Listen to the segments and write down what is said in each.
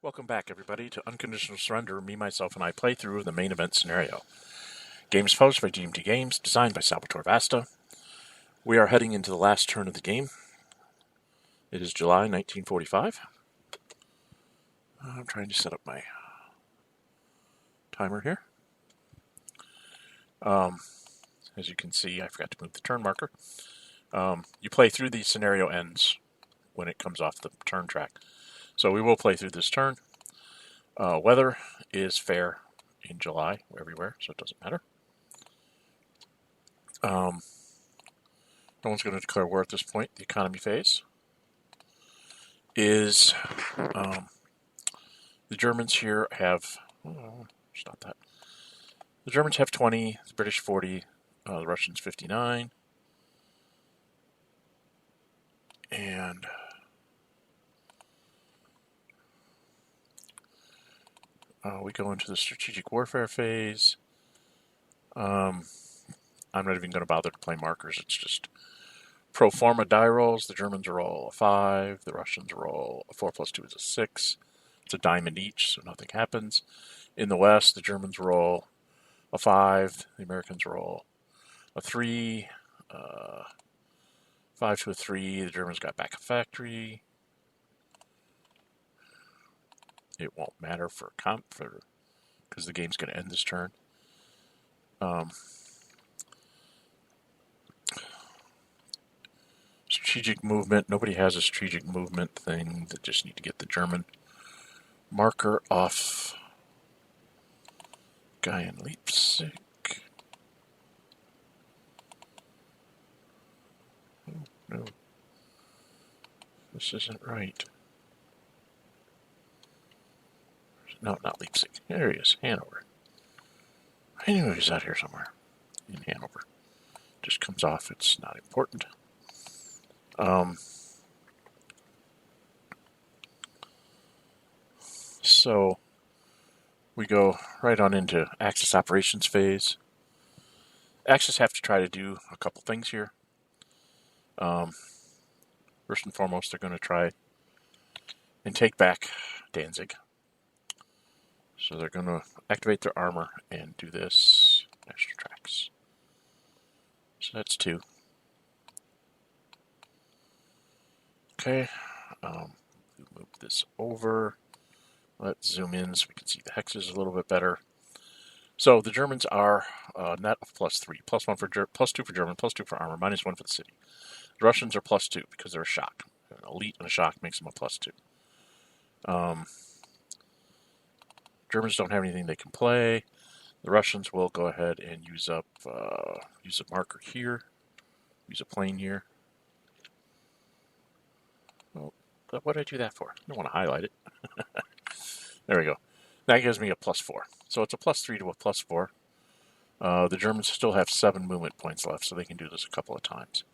Welcome back, everybody, to Unconditional Surrender. Me, myself, and I play through the main event scenario. Games posed by GMT Games, designed by Salvatore Vasta. We are heading into the last turn of the game. It is July 1945. I'm trying to set up my timer here. As you can see, I forgot to move the turn marker. You play through the scenario ends when it comes off the turn track. So we will play through this turn. Weather is fair in July everywhere, so it doesn't matter. No one's going to declare war at this point. The economy phase is the Germans here have stop that. The Germans have 20, the British 40, the Russians 59, and we go into the strategic warfare phase. I'm not even going to bother to play markers. It's just pro forma die rolls. The Germans roll a 5. The Russians roll a 4 plus 2 is a 6. It's a diamond each, so nothing happens. In the West, the Germans roll a 5. The Americans roll a 3. 5 to a 3. The Germans got back a factory. It won't matter for because the game's going to end this turn. Strategic movement. Nobody has a strategic movement thing. They just need to get the German marker off. Guy in Leipzig. Oh, no. This isn't right. No, not Leipzig. There he is. Hanover. I knew he was out here somewhere. In Hanover. Just comes off. It's not important. So we go right on into Axis operations phase. Axis have to try to do a couple things here. First and foremost, they're going to try and take back Danzig. So they're going to activate their armor and do this. Extra tracks. So that's 2. Okay. Move this over. Let's zoom in so we can see the hexes a little bit better. So the Germans are net of +3. +1 for +2 for German, +2 for armor, -1 for the city. The Russians are +2 because they're a shock. An elite and a shock makes them a +2. Germans don't have anything they can play. The Russians will go ahead and use up use a marker here, use a plane here. Well, what did I do that for? I don't want to highlight it. There we go. That gives me a +4. So it's a +3 to a +4. The Germans still have 7 movement points left, so they can do this a couple of times.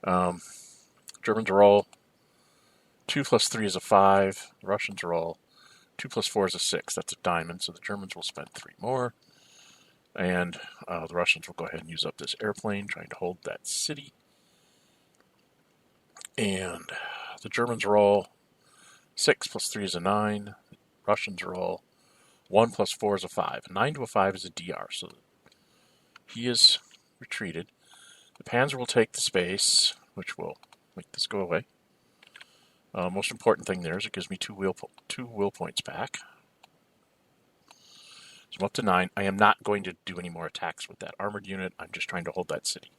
Germans roll 2 plus 3 is a 5. The Russians roll 2 plus 4 is a 6. That's a diamond, so the Germans will spend 3 more. And the Russians will go ahead and use up this airplane, trying to hold that city. And the Germans roll 6 plus 3 is a 9. The Russians roll 1 plus 4 is a 5. 9 to a 5 is a DR, so he is retreated. The Panzer will take the space, which will make this go away. Most important thing there is it gives me 2 will points back. So I'm up to 9. I am not going to do any more attacks with that armored unit. I'm just trying to hold that city.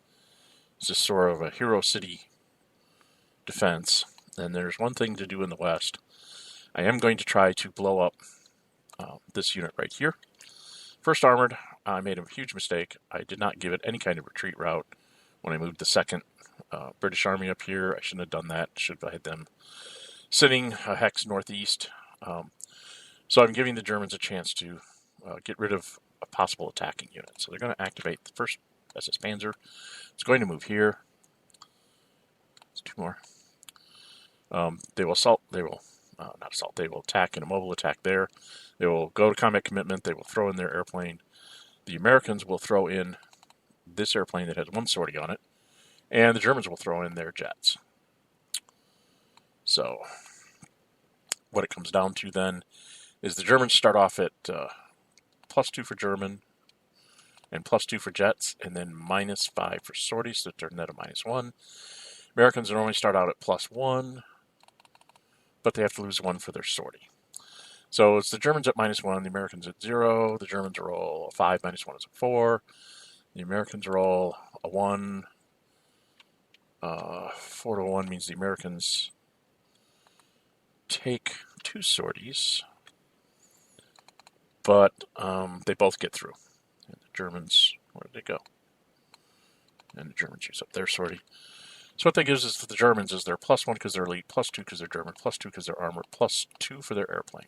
This is sort of a hero city defense. And there's one thing to do in the West. I am going to try to blow up this unit right here. First armored, I made a huge mistake. I did not give it any kind of retreat route when I moved the second British Army up here. I shouldn't have done that. Should have had them sitting a hex northeast. So I'm giving the Germans a chance to get rid of a possible attacking unit. So they're going to activate the first SS Panzer. It's going to move here. It's 2 more. They will assault. They will not assault. They will attack in a mobile attack there. They will go to combat commitment. They will throw in their airplane. The Americans will throw in this airplane that has 1 sortie on it. And the Germans will throw in their jets. So what it comes down to then is the Germans start off at +2 for German and +2 for jets, and then -5 for sorties, so turn that to -1. Americans normally start out at +1, but they have to lose 1 for their sortie. So it's the Germans at -1, the Americans at 0. The Germans roll a 5, -1 is a 4. The Americans roll a 1. 4 to 1 means the Americans take 2 sorties, but they both get through. And the Germans, where did they go? And the Germans use up their sortie. So what that gives us to the Germans is they're +1 because they're elite, +2 because they're German, +2 because they're armored, +2 for their airplane.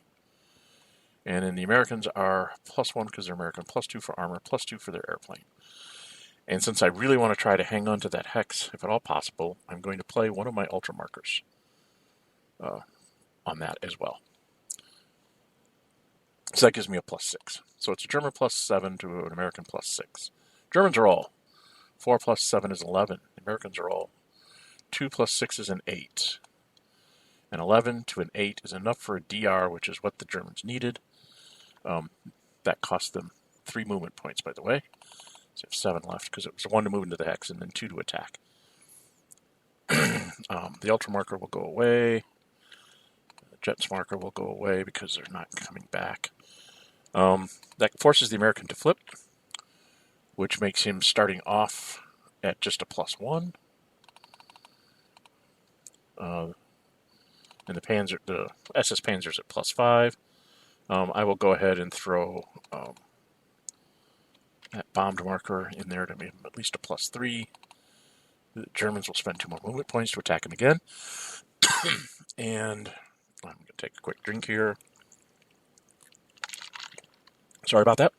And then the Americans are +1 because they're American, +2 for armor, +2 for their airplane. And since I really want to try to hang on to that hex, if at all possible, I'm going to play one of my ultra markers on that as well. So that gives me a +6. So it's a German +7 to an American +6. Germans roll 4 + 7 is 11. The Americans roll 2 + 6 is an 8. An 11 to an 8 is enough for a DR, which is what the Germans needed. That cost them 3 movement points, by the way. So I have 7 left because it was 1 to move into the hex and then 2 to attack. The ultra marker will go away. The jets marker will go away because they're not coming back. That forces the American to flip, which makes him starting off at just a +1. And the SS Panzer's at +5. I will go ahead and throw that bombed marker in there to make him at least a +3. The Germans will spend 2 more movement points to attack him again. And I'm going to take a quick drink here. Sorry about that.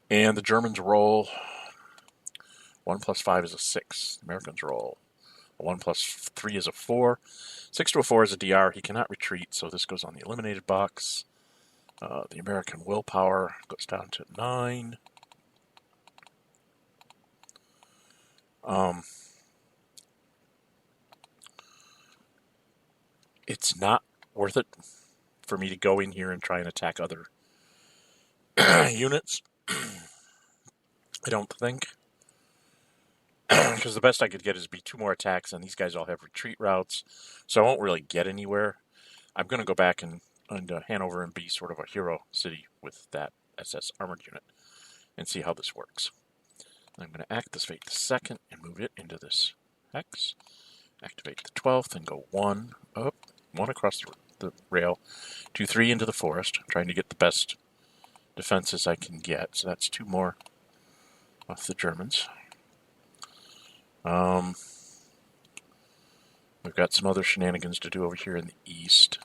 And the Germans roll 1 + 5 is a 6. The Americans roll a 1 + 3 is a 4. 6 to a 4 is a DR. He cannot retreat, so this goes on the eliminated box. The American willpower goes down to 9. It's not worth it for me to go in here and try and attack other units. I don't think. Because the best I could get is be 2 more attacks, and these guys all have retreat routes, so I won't really get anywhere. I'm going to go back and Hanover and be sort of a hero city with that SS armored unit and see how this works. And I'm going to activate the 2nd and move it into this hex. Activate the 12th and go 1 up, 1 across the rail, 2, 3 into the forest. I'm trying to get the best defenses I can get. So that's 2 more off the Germans. We've got some other shenanigans to do over here in the east.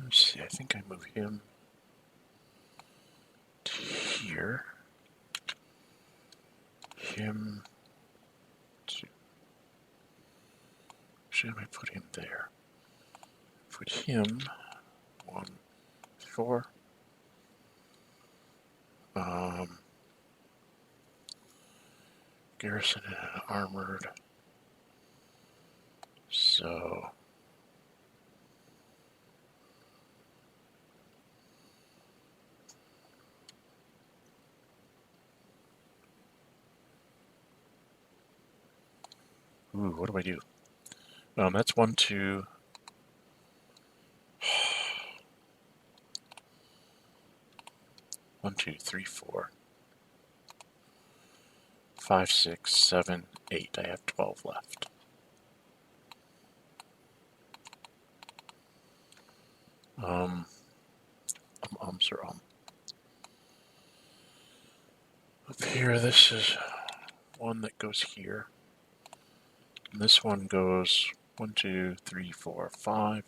Let's see, I think I move him to here. Him to... Should I put him there? Put him 1, 4. Garrison and armored. So... Ooh, what do I do? That's 1, 2... 1, 2, 3, 4, 5, 6, 7, 8. I have 12 left. Up here, this is one that goes here. And this one goes 1, 2, 3, 4, 5. And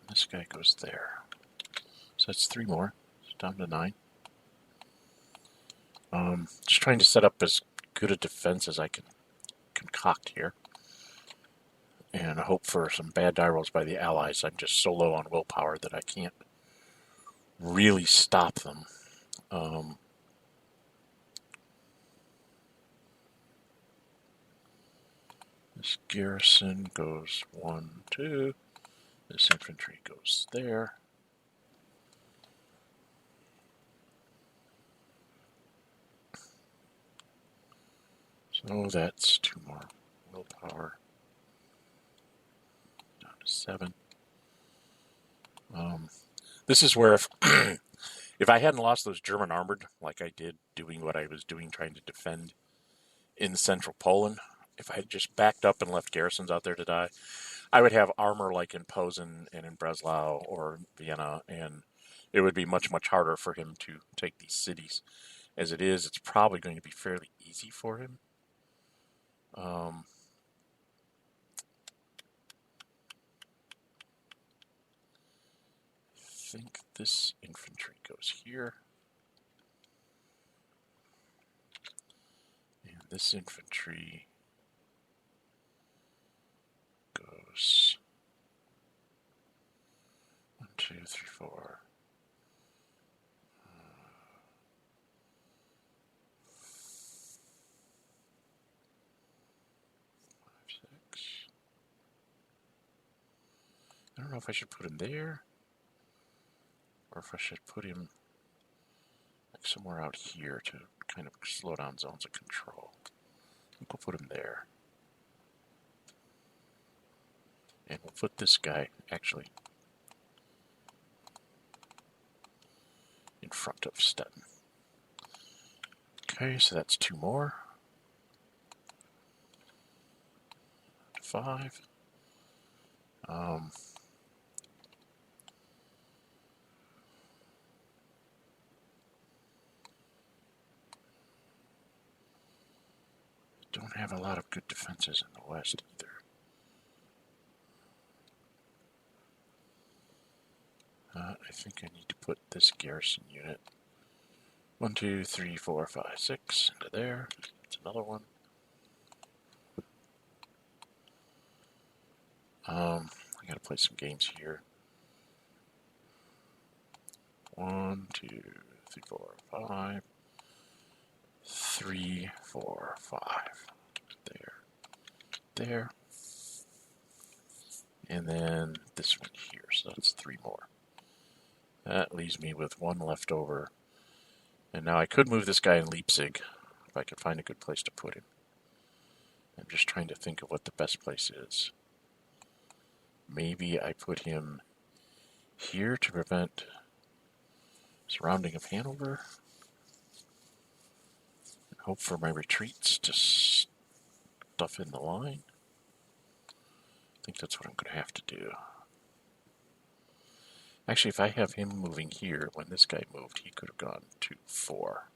this guy goes there. So that's 3 more. It's down to 9. Just trying to set up as good a defense as I can concoct here. and hope for some bad die rolls by the Allies. I'm just so low on willpower that I can't really stop them. This garrison goes 1, 2. This infantry goes there. So that's 2 more willpower. Down to 7. This is where if I hadn't lost those German armored, like I did doing what I was doing, trying to defend in central Poland, if I had just backed up and left garrisons out there to die, I would have armor like in Posen and in Breslau or Vienna, and it would be much, much harder for him to take these cities. As it is, it's probably going to be fairly easy for him. I think this infantry goes here. And this infantry goes 1, 2, 3, 4. 5, 6. I don't know if I should put him there or if I should put him like somewhere out here to kind of slow down zones of control. I think we'll put him there. And we'll put this guy actually in front of Stettin. Okay, so that's 2 more. 5. Don't have a lot of good defenses in the west either. I think I need to put this garrison unit 1, 2, 3, 4, 5, 6 into there. That's another one. I gotta play some games here. 1, 2, 3, 4, 5. 3, 4, 5. There. And then this one here. So that's 3 more. That leaves me with 1 left over. And now I could move this guy in Leipzig if I could find a good place to put him. I'm just trying to think of what the best place is. Maybe I put him here to prevent surrounding of Hanover. And hope for my retreats to stuff in the line. I think that's what I'm going to have to do. Actually, if I have him moving here, when this guy moved, he could have gone to 4.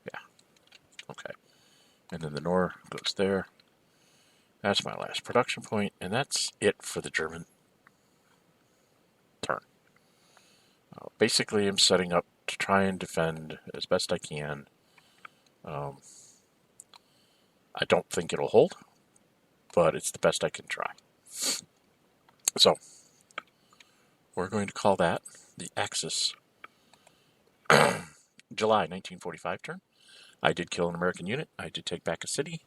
Yeah. Okay. And then the Nor goes there. That's my last production point, and that's it for the German turn. Basically, I'm setting up to try and defend as best I can. I don't think it'll hold, but it's the best I can try. So, we're going to call that the Axis July 1945 turn. I did kill an American unit. I did take back a city.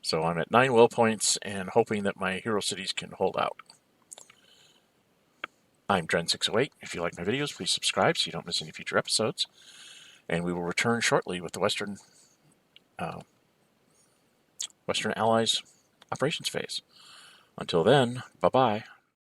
So I'm at 9 will points and hoping that my hero cities can hold out. I'm Dren608. If you like my videos, please subscribe so you don't miss any future episodes. And we will return shortly with the Western Allies operations phase. Until then, bye-bye.